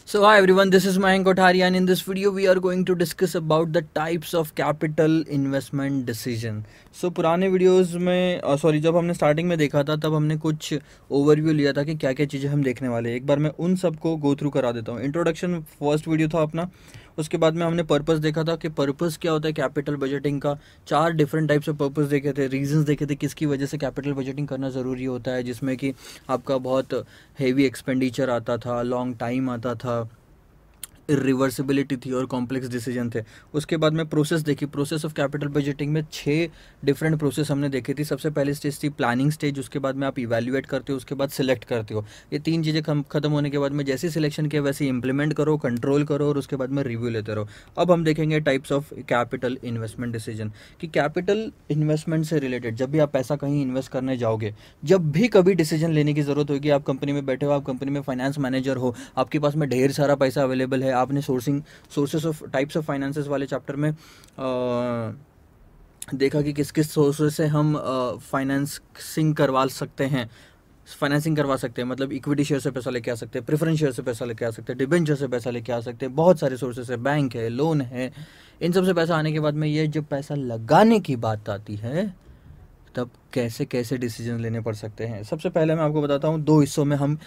So hi everyone, this is Mayank Kothari and in this video we are going to discuss about the types of capital investment decision. So पुराने videos में sorry जब हमने starting में देखा था तब हमने कुछ ओवरव्यू लिया था कि क्या क्या चीज़ें हम देखने वाले हैं। एक बार मैं उन सबको गो थ्रू करा देता हूँ। इंट्रोडक्शन फर्स्ट वीडियो था अपना, उसके बाद में हमने पर्पस देखा था कि पर्पस क्या होता है कैपिटल बजटिंग का। 4 डिफरेंट टाइप्स ऑफ पर्पस देखे थे, रीजंस देखे थे किसकी वजह से कैपिटल बजटिंग करना ज़रूरी होता है, जिसमें कि आपका बहुत हेवी एक्सपेंडिचर आता था, लॉन्ग टाइम आता था, रिवर्सिबिलिटी थी और कॉम्प्लेक्स डिसीजन थे। उसके बाद में प्रोसेस देखी, प्रोसेस ऑफ कैपिटल बजटिंग में 6 डिफरेंट प्रोसेस हमने देखी थी। सबसे पहली स्टेज थी प्लानिंग स्टेज, उसके बाद में आप इवैल्यूएट करते हो, उसके बाद सिलेक्ट करते हो। ये 3 चीज़ें खत्म होने के बाद में जैसे सिलेक्शन किया वैसे इंप्लीमेंट करो, कंट्रोल करो और उसके बाद में रिव्यू लेते रहो। अब हम देखेंगे types of capital investment decision कि कैपिटल इन्वेस्टमेंट से रिलेटेड जब भी आप पैसा कहीं इन्वेस्ट करने जाओगे, जब भी कभी डिसीजन लेने की ज़रूरत होगी, आप कंपनी में बैठे हो, आप कंपनी में फाइनेंस मैनेजर हो, आपके पास में ढेर सारा पैसा अवेलेबल है, आपने sources of types of finances वाले चैप्टर में देखा कि किस किस सोर्सेस से हम फाइनेंसिंग करवा सकते हैं। मतलब इक्विटी शेयर से पैसा लेके आ सकते हैं, प्रेफरेंस शेयर से पैसा लेके आ सकते हैं, डिबेंचर से पैसा लेके आ सकते हैं, बहुत सारे सोर्सेस है, बैंक है, लोन है। इन सब से पैसा आने के बाद में ये जब पैसा लगाने की बात आती है तब कैसे कैसे डिसीजन लेने पड़ सकते हैं। सबसे पहले मैं आपको बताता हूँ 2 हिस्सों में हम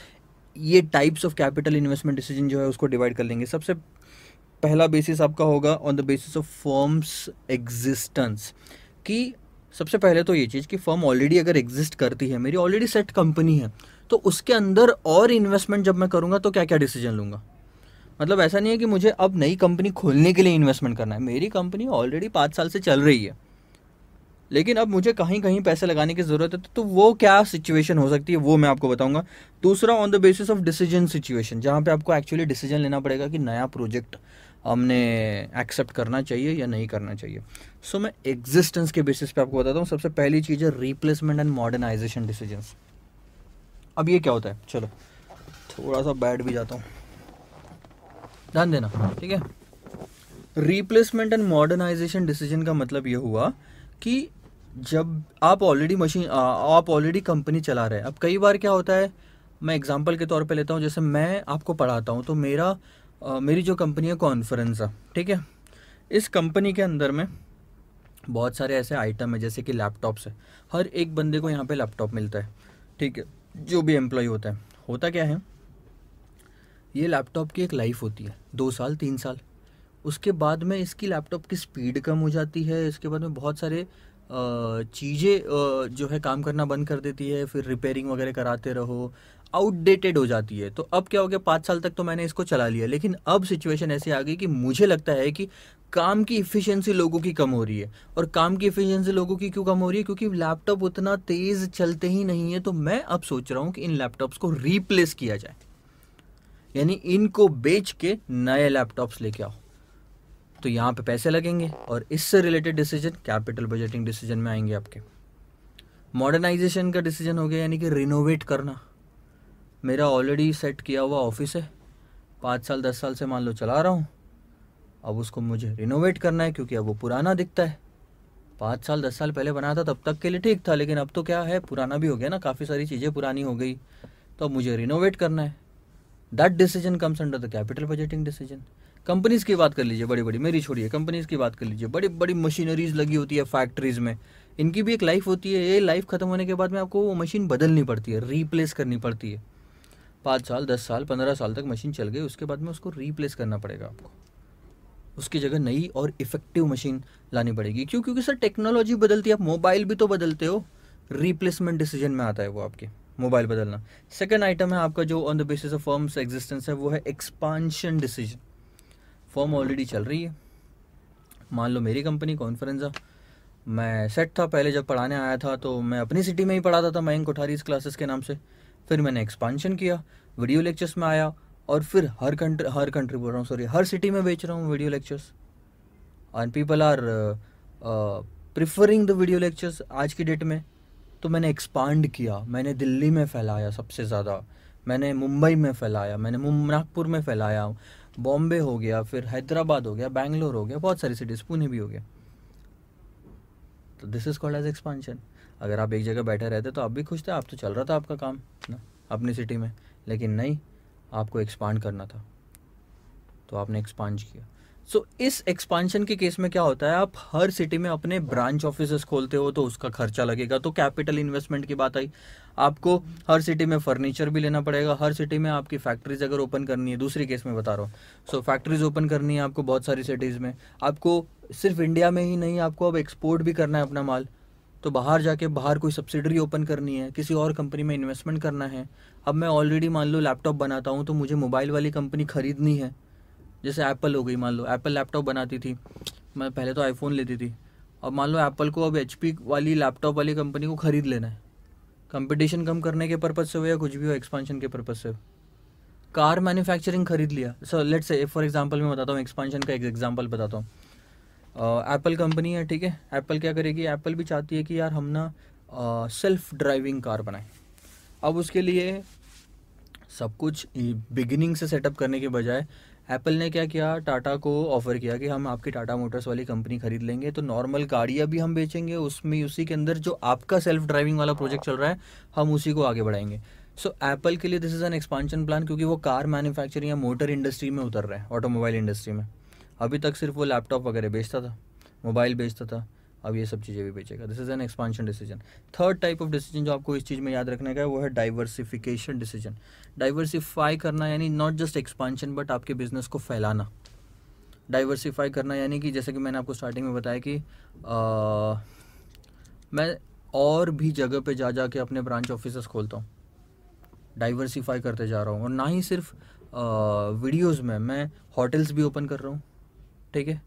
ये types of capital investment decision जो है उसको डिवाइड कर लेंगे। सबसे पहला बेसिस आपका होगा on the basis of firms existence, कि सबसे पहले तो ये चीज़ कि फर्म ऑलरेडी अगर एग्जिस्ट करती है, मेरी ऑलरेडी सेट कंपनी है, तो उसके अंदर और इन्वेस्टमेंट जब मैं करूँगा तो क्या क्या डिसीजन लूँगा। मतलब ऐसा नहीं है कि मुझे अब नई कंपनी खोलने के लिए इन्वेस्टमेंट करना है, मेरी कंपनी ऑलरेडी 5 साल से चल रही है, लेकिन अब मुझे कहीं कहीं पैसे लगाने की ज़रूरत है, तो वो क्या सिचुएशन हो सकती है वो मैं आपको बताऊंगा। दूसरा on the basis of decision situation, जहाँ पे आपको एक्चुअली डिसीजन लेना पड़ेगा कि नया प्रोजेक्ट हमने एक्सेप्ट करना चाहिए या नहीं करना चाहिए। सो मैं एग्जिस्टेंस के बेसिस पे आपको बताता हूँ। सबसे पहली चीज़ है रिप्लेसमेंट एंड मॉडर्नाइजेशन डिसीजंस। अब ये क्या होता है, चलो थोड़ा सा बैठ भी जाता हूँ, ध्यान देना, ठीक है। रिप्लेसमेंट एंड मॉडर्नाइजेशन डिसीजन का मतलब ये हुआ कि जब आप ऑलरेडी कंपनी चला रहे हैं। अब कई बार क्या होता है, मैं एग्जांपल के तौर पे लेता हूँ, जैसे मैं आपको पढ़ाता हूँ तो मेरी जो कंपनी है कॉन्फ्रेंस, ठीक है। इस कंपनी के अंदर में बहुत सारे ऐसे आइटम है जैसे कि लैपटॉप्स है, हर एक बंदे को यहाँ पे लैपटॉप मिलता है, ठीक है, जो भी एम्प्लॉय होता है। होता क्या है, ये लैपटॉप की एक लाइफ होती है 2 साल 3 साल, उसके बाद में इसकी लैपटॉप की स्पीड कम हो जाती है, इसके बाद में बहुत सारे चीज़ें जो है काम करना बंद कर देती है, फिर रिपेयरिंग वगैरह कराते रहो, आउटडेटेड हो जाती है। तो अब क्या हो गया, 5 साल तक तो मैंने इसको चला लिया, लेकिन अब सिचुएशन ऐसी आ गई कि मुझे लगता है कि काम की इफ़िशियंसी लोगों की कम हो रही है। और काम की इफ़िशियंसी लोगों की क्यों कम हो रही है, क्योंकि लैपटॉप उतना तेज़ चलते ही नहीं है। तो मैं अब सोच रहा हूँ कि इन लैपटॉप्स को रिप्लेस किया जाए, यानी इनको बेच के नए लैपटॉप्स लेके आओ। तो यहाँ पे पैसे लगेंगे और इससे related decision capital budgeting decision में आएंगे आपके। मॉडर्नाइजेशन का डिसीजन हो गया, यानी कि रिनोवेट करना। मेरा ऑलरेडी सेट किया हुआ ऑफिस है, 5 साल 10 साल से मान लो चला रहा हूँ, अब उसको मुझे रिनोवेट करना है क्योंकि अब वो पुराना दिखता है। 5 साल 10 साल पहले बना था तब तक के लिए ठीक था, लेकिन अब तो क्या है, पुराना भी हो गया ना, काफ़ी सारी चीज़ें पुरानी हो गई, तो अब मुझे रिनोवेट करना है। That decision comes under the capital budgeting decision. Companies की बात कर लीजिए, बड़ी बड़ी, मेरी छोड़िए, कंपनीज़ की बात कर लीजिए, बड़ी बड़ी मशीनरीज लगी होती है फैक्ट्रीज़ में, इनकी भी एक लाइफ होती है। ये लाइफ ख़त्म होने के बाद में आपको वो मशीन बदलनी पड़ती है, रीप्लेस करनी पड़ती है। 5 साल 10 साल 15 साल तक मशीन चल गई, उसके बाद में उसको रीप्लेस करना पड़ेगा आपको, उसकी जगह नई और इफ़ेक्टिव मशीन लानी पड़ेगी। क्यों, क्योंकि सर टेक्नोलॉजी बदलती है, आप मोबाइल भी तो बदलते हो, रिप्लेसमेंट डिसीजन में आता है वो आपके, मोबाइल बदलना। सेकंड आइटम है आपका जो on the basis of firms existence है, वो है एक्सपांशन डिसीजन। फर्म ऑलरेडी चल रही है, मान लो मेरी कंपनी कॉन्फ्रेंस, मैं सेट था, पहले जब पढ़ाने आया था तो मैं अपनी सिटी में ही पढ़ाता था, मयंक कोठारी क्लासेस के नाम से। फिर मैंने एक्सपांशन किया, वीडियो लेक्चर्स में आया, और फिर हर कंट्री बोल रहा हूँ, सॉरी, हर सिटी में बेच रहा हूँ video lectures, and people are preferring the video lectures आज की डेट में। तो मैंने एक्सपांड किया, मैंने दिल्ली में फैलाया सबसे ज़्यादा, मैंने मुंबई में फैलाया, मैंने नागपुर में फैलाया, बॉम्बे हो गया, फिर हैदराबाद हो गया, बैंगलोर हो गया, बहुत सारी सिटीज़, पुणे भी हो गया। तो this is called edge expansion. अगर आप एक जगह बैठे रहते तो आप भी खुश थे, आप तो चल रहा था आपका काम ना अपनी सिटी में, लेकिन नहीं, आपको एक्सपांड करना था। तो आपने एक्सपांड किया। सो इस एक्सपांशन के केस में क्या होता है, आप हर सिटी में अपने ब्रांच ऑफिसेस खोलते हो तो उसका खर्चा लगेगा, तो कैपिटल इन्वेस्टमेंट की बात आई। आपको हर सिटी में फर्नीचर भी लेना पड़ेगा, हर सिटी में आपकी फैक्ट्रीज अगर ओपन करनी है, दूसरी केस में बता रहा हूँ, सो फैक्ट्रीज ओपन करनी है आपको बहुत सारी सिटीज़ में, आपको सिर्फ इंडिया में ही नहीं, आपको अब एक्सपोर्ट भी करना है अपना माल, तो बाहर जाके बाहर कोई सब्सिडरी ओपन करनी है, किसी और कंपनी में इन्वेस्टमेंट करना है। अब मैं ऑलरेडी मान लो लैपटॉप बनाता हूँ, तो मुझे मोबाइल वाली कंपनी खरीदनी है, जैसे एप्पल हो गई, मान लो एप्पल लैपटॉप बनाती थी, मैं पहले तो आईफोन लेती थी, अब मान लो एप्पल को अब एचपी वाली लैपटॉप वाली कंपनी को ख़रीद लेना है, कंपटीशन कम करने के पर्पज़ से हो या कुछ भी हो, एक्सपांशन के पर्पज़ से हो। कार मैन्युफैक्चरिंग खरीद लिया, so let's say for example मैं बताता हूँ, एक्सपांशन का एक एग्जांपल बताता हूँ। एप्पल कंपनी है, ठीक है, एप्पल क्या करेगी, एप्पल भी चाहती है कि यार हम ना सेल्फ ड्राइविंग कार बनाएं। अब उसके लिए सब कुछ बिगिनिंग से सेटअप करने के बजाय एप्पल ने क्या किया, टाटा को ऑफ़र किया कि हम आपकी टाटा मोटर्स वाली कंपनी खरीद लेंगे, तो नॉर्मल गाड़ियाँ भी हम बेचेंगे, उसमें उसी के अंदर जो आपका सेल्फ ड्राइविंग वाला प्रोजेक्ट चल रहा है हम उसी को आगे बढ़ाएंगे। सो एप्पल के लिए this is an expansion plan, क्योंकि वो कार मैन्युफैक्चरिंग या मोटर इंडस्ट्री में उतर रहा है, ऑटोमोबाइल इंडस्ट्री में। अभी तक सिर्फ वो लैपटॉप वगैरह बेचता था, मोबाइल बेचता था, अब ये सब चीज़ें भी बेचेगा। This is an expansion decision. Third type of decision जो आपको इस चीज़ में याद रखने का है वो है डाइवर्सिफिकेशन डिसीजन। डाइवर्सिफाई करना यानी नॉट जस्ट एक्सपांशन बट आपके बिजनेस को फैलाना। डाइवर्सिफाई करना यानी कि जैसे कि मैंने आपको स्टार्टिंग में बताया कि मैं और भी जगह पे जा जा के अपने ब्रांच ऑफिसेस खोलता हूँ, डाइवर्सिफाई करते जा रहा हूँ। और ना ही सिर्फ वीडियोस में, मैं होटल्स भी ओपन कर रहा हूँ, ठीक है,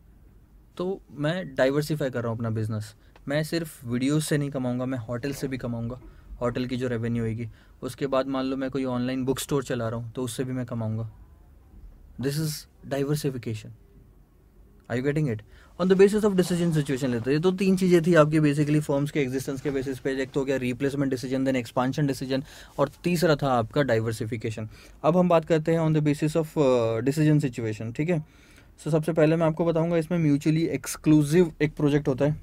तो मैं डाइवर्सिफाई कर रहा हूँ अपना बिजनेस। मैं सिर्फ वीडियोस से नहीं कमाऊँगा, मैं होटल से भी कमाऊँगा, होटल की जो रेवेन्यू होगी। उसके बाद मान लो मैं कोई ऑनलाइन बुक स्टोर चला रहा हूँ तो उससे भी मैं कमाऊँगा। This is diversification. Are you getting it? On the basis of decision situation लेते हैं। ये तो तीन चीज़ें थी आपकी बेसिकली फर्म्स के एग्जिस्टेंस के बेसिस पे। एक तो हो गया replacement decision, then expansion decision, और तीसरा था आपका डाइवर्सिफिकेशन। अब हम बात करते हैं on the basis of decision situation, ठीक है। सो सबसे पहले मैं आपको बताऊंगा, इसमें म्यूचुअली एक्सक्लूसिव एक प्रोजेक्ट होता है।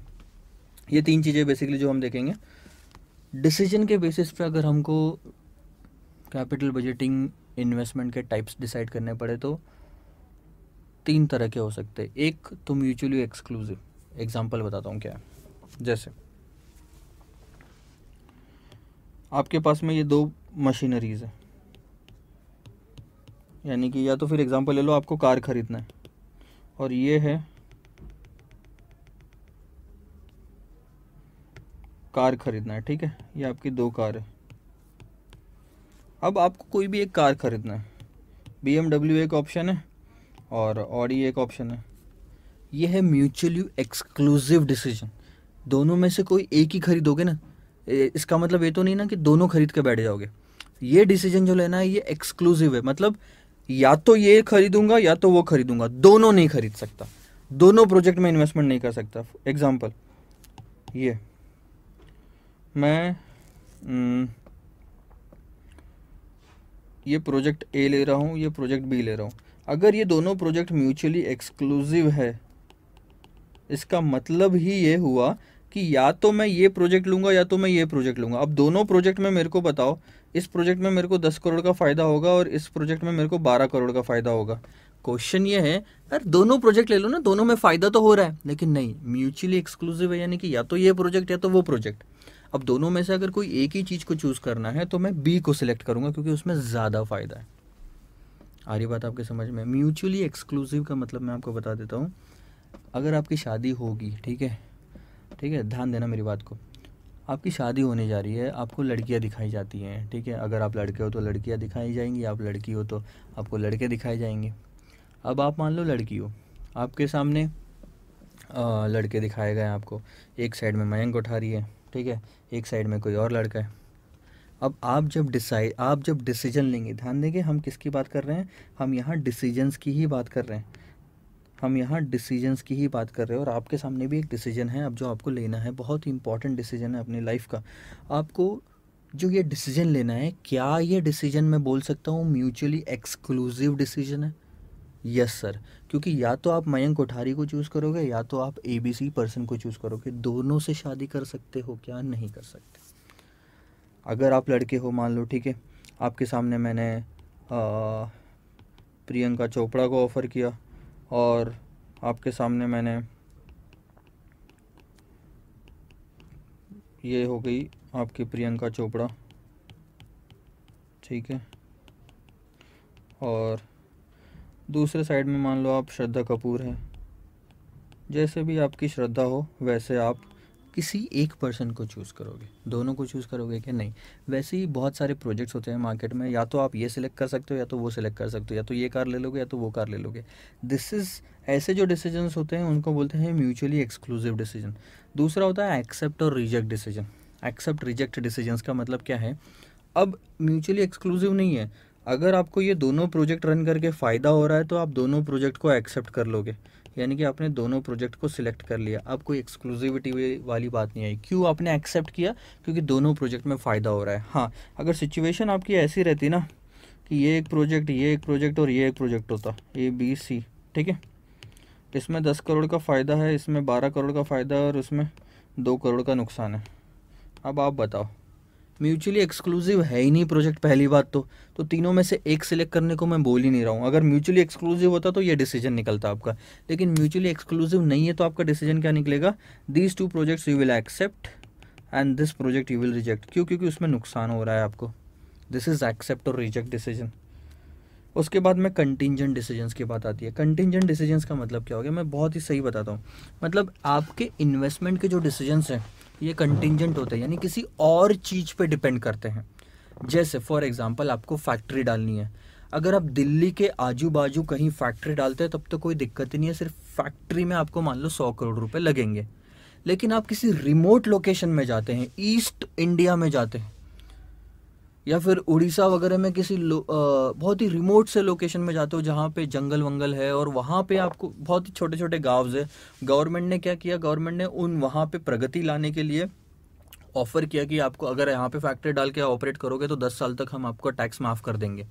ये तीन चीज़ें बेसिकली जो हम देखेंगे डिसीजन के बेसिस पे। अगर हमको कैपिटल बजटिंग इन्वेस्टमेंट के टाइप्स डिसाइड करने पड़े तो तीन तरह के हो सकते हैं। एक तो म्यूचुअली एक्सक्लूसिव, एग्जांपल बताता हूँ क्या है। जैसे आपके पास में ये दो मशीनरीज है, यानी कि या तो फिर एग्जांपल ले लो, आपको कार खरीदना है और ये है कार खरीदना है, ठीक है, ये आपकी दो कार है। अब आपको कोई भी एक कार खरीदना है, BMW एक ऑप्शन है और ऑडी एक ऑप्शन है। ये है म्यूचुअली एक्सक्लूसिव डिसीजन। दोनों में से कोई एक ही खरीदोगे ना, इसका मतलब ये तो नहीं ना कि दोनों खरीद के बैठ जाओगे। ये डिसीजन जो लेना है ये एक्सक्लूसिव है, मतलब या तो ये खरीदूंगा या तो वो खरीदूंगा, दोनों नहीं खरीद सकता, दोनों प्रोजेक्ट में इन्वेस्टमेंट नहीं कर सकता। एग्जाम्पल, ये मैं ये प्रोजेक्ट ए ले रहा हूँ, ये प्रोजेक्ट बी ले रहा हूँ। अगर ये दोनों प्रोजेक्ट म्यूचुअली एक्सक्लूसिव है, इसका मतलब ही ये हुआ कि या तो मैं ये प्रोजेक्ट लूँगा या तो मैं ये प्रोजेक्ट लूँगा। अब दोनों प्रोजेक्ट में मेरे को बताओ, इस प्रोजेक्ट में मेरे को 10 करोड़ का फ़ायदा होगा और इस प्रोजेक्ट में मेरे को 12 करोड़ का फ़ायदा होगा। क्वेश्चन ये है, यार दोनों प्रोजेक्ट ले लो ना, दोनों में फ़ायदा तो हो रहा है, लेकिन नहीं, म्यूचुअली एक्सक्लूसिव है, यानी कि या तो ये प्रोजेक्ट या तो वो प्रोजेक्ट। अब दोनों में से अगर कोई एक ही चीज़ को चूज़ करना है तो मैं बी को सिलेक्ट करूँगा, क्योंकि उसमें ज़्यादा फ़ायदा है। आ रही बात आपके समझ में? म्यूचुअली एक्सक्लूसिव का मतलब मैं आपको बता देता हूँ। अगर आपकी शादी होगी, ठीक है, ठीक है, ध्यान देना मेरी बात को। आपकी शादी होने जा रही है, आपको लड़कियां दिखाई जाती हैं, ठीक है, अगर आप लड़के हो तो लड़कियां दिखाई जाएंगी, आप लड़की हो तो आपको लड़के दिखाए जाएंगे। अब आप मान लो लड़की हो, आपके सामने लड़के दिखाए गए आपको, एक साइड में मयंक उठा रही है, ठीक है, एक साइड में कोई और लड़का है। अब आप जब डिसीजन लेंगे, ध्यान देंगे हम किसकी बात कर रहे हैं, हम यहाँ डिसीजंस की ही बात कर रहे हैं, हम यहाँ डिसीजंस की ही बात कर रहे हैं। और आपके सामने भी एक डिसीजन है अब जो आपको लेना है, बहुत ही इंपॉर्टेंट डिसीजन है अपनी लाइफ का। आपको जो ये डिसीजन लेना है, क्या ये डिसीजन मैं बोल सकता हूँ म्यूचुअली एक्सक्लूसिव डिसीजन है? यस सर, क्योंकि या तो आप मयंक कोठारी को चूज़ करोगे या तो आप ABC पर्सन को चूज़ करोगे। दोनों से शादी कर सकते हो क्या? नहीं कर सकते। अगर आप लड़के हो मान लो, ठीक है, आपके सामने मैंने प्रियंका चोपड़ा को ऑफ़र किया, और आपके सामने मैंने ये हो गई आपकी प्रियंका चोपड़ा, ठीक है। और दूसरे साइड में मान लो आप श्रद्धा कपूर है। जैसे भी आपकी श्रद्धा हो वैसे आप किसी एक पर्सन को चूज़ करोगे, दोनों को चूज़ करोगे कि नहीं। वैसे ही बहुत सारे प्रोजेक्ट्स होते हैं मार्केट में, या तो आप ये सिलेक्ट कर सकते हो या तो वो सिलेक्ट कर सकते हो, या तो ये कार ले लोगे या तो वो कार ले लोगे। दिस इज़ ऐसे जो डिसीजंस होते हैं उनको बोलते हैं म्यूचुअली एक्सक्लूसिव डिसीजन। दूसरा होता है एक्सेप्ट और reject decision. Accept reject decisions का मतलब क्या है, अब म्यूचुअली एक्सक्लूसिव नहीं है। अगर आपको ये दोनों प्रोजेक्ट रन करके फ़ायदा हो रहा है तो आप दोनों प्रोजेक्ट को एक्सेप्ट कर लोगे, यानी कि आपने दोनों प्रोजेक्ट को सिलेक्ट कर लिया। अब कोई एक्सक्लूसिविटी वाली बात नहीं आई। क्यों आपने एक्सेप्ट किया? क्योंकि दोनों प्रोजेक्ट में फ़ायदा हो रहा है। हाँ, अगर सिचुएशन आपकी ऐसी रहती ना कि ये एक प्रोजेक्ट, ये एक प्रोजेक्ट और ये एक प्रोजेक्ट होता, ABC, ठीक है, इसमें 10 करोड़ का फ़ायदा है, इसमें 12 करोड़ का फ़ायदा है और उसमें 2 करोड़ का नुकसान है। अब आप बताओ, म्यूचुअली एक्सक्लूसिव है ही नहीं प्रोजेक्ट, पहली बात तो तीनों में से एक सिलेक्ट करने को मैं बोल ही नहीं रहा हूँ। अगर म्यूचुअली एक्सक्लूसिव होता तो ये डिसीजन निकलता आपका, लेकिन म्यूचुअली एक्सक्लूसिव नहीं है तो आपका डिसीजन क्या निकलेगा? These 2 projects you will accept and this project you will reject. क्यों? क्योंकि उसमें नुकसान हो रहा है आपको। दिस इज एक्सेप्ट और रिजेक्ट डिसीजन। उसके बाद में कंटिंजेंट डिसीजंस की बात आती है। कंटिंजेंट डिसीजंस का मतलब क्या हो गया, मैं बहुत ही सही बताता हूँ। मतलब आपके इन्वेस्टमेंट के जो डिसीजंस हैं ये कंटिंजेंट होते हैं, यानी किसी और चीज़ पे डिपेंड करते हैं। जैसे फॉर एग्जांपल आपको फैक्ट्री डालनी है, अगर आप दिल्ली के आजू बाजू कहीं फैक्ट्री डालते हैं तब तो कोई दिक्कत ही नहीं है, सिर्फ फैक्ट्री में आपको मान लो 100 करोड़ रुपए लगेंगे। लेकिन आप किसी रिमोट लोकेशन में जाते हैं, ईस्ट इंडिया में जाते हैं या फिर उड़ीसा वगैरह में किसी बहुत ही रिमोट से लोकेशन में जाते हो जहाँ पे जंगल वंगल है और वहाँ पे आपको बहुत ही छोटे छोटे गाँव है। गवर्नमेंट ने क्या किया, गवर्नमेंट ने उन वहाँ पे प्रगति लाने के लिए ऑफर किया कि आपको अगर यहाँ पे फैक्ट्री डाल के ऑपरेट करोगे तो 10 साल तक हम आपको टैक्स माफ़ कर देंगे।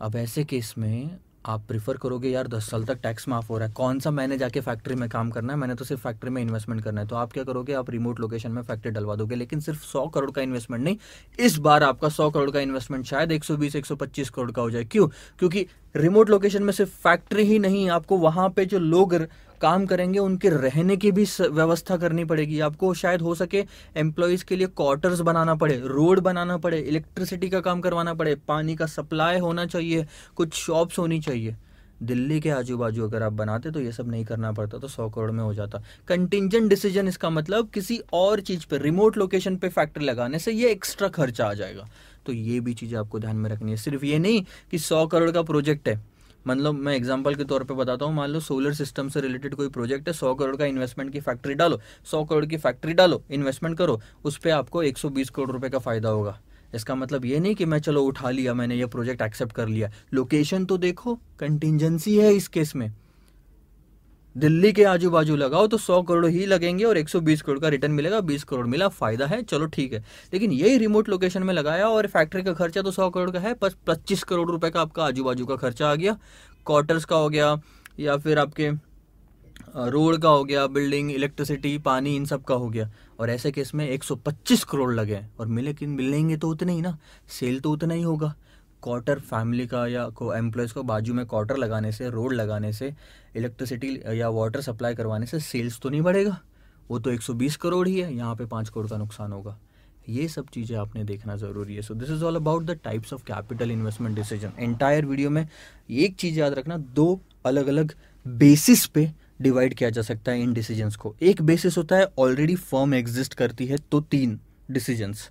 अब ऐसे केस में आप प्रिफर करोगे यार 10 साल तक टैक्स माफ़ हो रहा है, कौन सा मैंने जाके फैक्ट्री में काम करना है, मैंने तो सिर्फ फैक्ट्री में इन्वेस्टमेंट करना है। तो आप क्या करोगे, आप रिमोट लोकेशन में फैक्ट्री डलवा दोगे, लेकिन सिर्फ 100 करोड़ का इन्वेस्टमेंट नहीं, इस बार आपका 100 करोड़ का इन्वेस्टमेंट शायद 120-125 करोड़ का हो जाए। क्यों? क्योंकि रिमोट लोकेशन में सिर्फ फैक्ट्री ही नहीं, आपको वहाँ पे जो लोग काम करेंगे उनके रहने की भी व्यवस्था करनी पड़ेगी। आपको शायद हो सके एम्प्लॉयज़ के लिए क्वार्टर्स बनाना पड़े, रोड बनाना पड़े, इलेक्ट्रिसिटी का काम करवाना पड़े, पानी का सप्लाई होना चाहिए, कुछ शॉप्स होनी चाहिए। दिल्ली के आजू बाजू अगर आप बनाते तो ये सब नहीं करना पड़ता, तो 100 करोड़ में हो जाता। कंटिंजेंट डिसीजन इसका मतलब किसी और चीज़ पे, रिमोट लोकेशन पे फैक्ट्री लगाने से ये एक्स्ट्रा खर्चा आ जाएगा। तो ये भी चीज़ें आपको ध्यान में रखनी है। सिर्फ ये नहीं कि 100 करोड़ का प्रोजेक्ट है, मतलब मैं एग्जांपल के तौर पे बताता हूँ, मान लो सोलर सिस्टम से रिलेटेड कोई प्रोजेक्ट है, 100 करोड़ का इन्वेस्टमेंट की फैक्ट्री डालो, 100 करोड़ की फैक्ट्री डालो, इन्वेस्टमेंट करो, उस पर आपको 120 करोड़ रुपए का फ़ायदा होगा। इसका मतलब ये नहीं कि मैं चलो उठा लिया, मैंने ये प्रोजेक्ट एक्सेप्ट कर लिया। लोकेशन तो देखो, कंटिंजेंसी है इस केस में। दिल्ली के आजू बाजू लगाओ तो 100 करोड़ ही लगेंगे और 120 करोड़ का रिटर्न मिलेगा, 20 करोड़ मिला, फायदा है, चलो ठीक है। लेकिन यही रिमोट लोकेशन में लगाया और फैक्ट्री का खर्चा तो 100 करोड़ का है, बस 25 करोड़ रुपए का आपका आजू बाजू का खर्चा आ गया, क्वार्टर्स का हो गया या फिर आपके रोड का हो गया, बिल्डिंग, इलेक्ट्रिसिटी, पानी, इन सब का हो गया। और ऐसे केस में 125 करोड़ लगे और मिलेंगे तो उतने ही ना, सेल तो उतना ही होगा। क्वार्टर फैमिली का या को एम्प्लॉयज़ को बाजू में क्वार्टर लगाने से, रोड लगाने से, इलेक्ट्रिसिटी या वाटर सप्लाई करवाने से सेल्स तो नहीं बढ़ेगा, वो तो 120 करोड़ ही है, यहाँ पे 5 करोड़ का नुकसान होगा। ये सब चीज़ें आपने देखना ज़रूरी है। So this is all about the types of capital investment decision. Entire video में एक चीज़ याद रखना, 2 अलग अलग बेसिस पे डिवाइड किया जा सकता है इन डिसीजंस को। एक बेसिस होता है ऑलरेडी फर्म एग्जिस्ट करती है तो 3 decisions,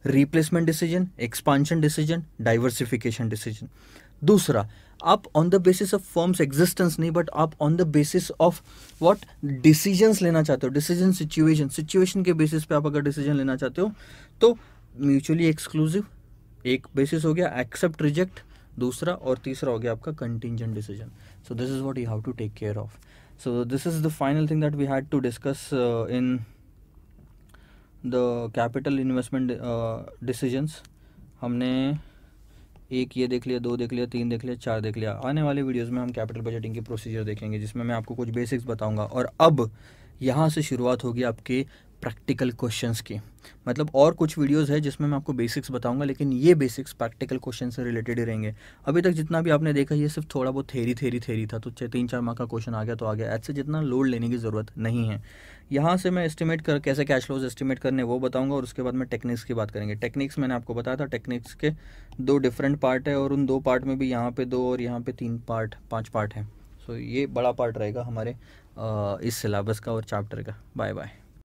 replacement decision, expansion decision, diversification decision. दूसरा, आप on the basis of firms existence नहीं, बट आप on the basis of what decisions लेना चाहते हो, डिसीजन सिचुएशन के बेसिस पे आप अगर डिसीजन लेना चाहते हो तो म्यूचुअली एक्सक्लूसिव एक बेसिस हो गया, एक्सेप्ट रिजेक्ट दूसरा, और तीसरा हो गया आपका contingent decision. So this is what you have to take care of. So this is the final thing that we had to discuss in the capital investment decisions. हमने 1 ये देख लिया, 2 देख लिया, 3 देख लिया, 4 देख लिया। आने वाले वीडियोस में हम कैपिटल बजटिंग की प्रोसीजर देखेंगे जिसमें मैं आपको कुछ बेसिक्स बताऊंगा। और अब यहाँ से शुरुआत होगी आपके प्रैक्टिकल क्वेश्चंस की। मतलब और कुछ वीडियोस है जिसमें मैं आपको बेसिक्स बताऊंगा, लेकिन ये बेसिक्स प्रैक्टिकल क्वेश्चन से रिलेटेड ही रहेंगे। अभी तक जितना भी आपने देखा ये सिर्फ थोड़ा बहुत थेरी था, तो 3-4 मार्क का क्वेश्चन आ गया तो आ गया, ऐसे जितना लोड लेने की ज़रूरत नहीं है। यहाँ से मैं एस्टिमेट कर कैसे कैश फ्लोज एस्टिमेट करने वो बताऊंगा, और उसके बाद में टेक्निक्स की बात करेंगे। टेक्निक्स मैंने आपको बताया था, टेक्निक्स के 2 डिफरेंट पार्ट है, और उन 2 पार्ट में भी यहाँ पे 2 और यहाँ पे 5 पार्ट हैं। सो ये बड़ा पार्ट रहेगा हमारे इस सिलेबस का और चैप्टर का। Bye bye.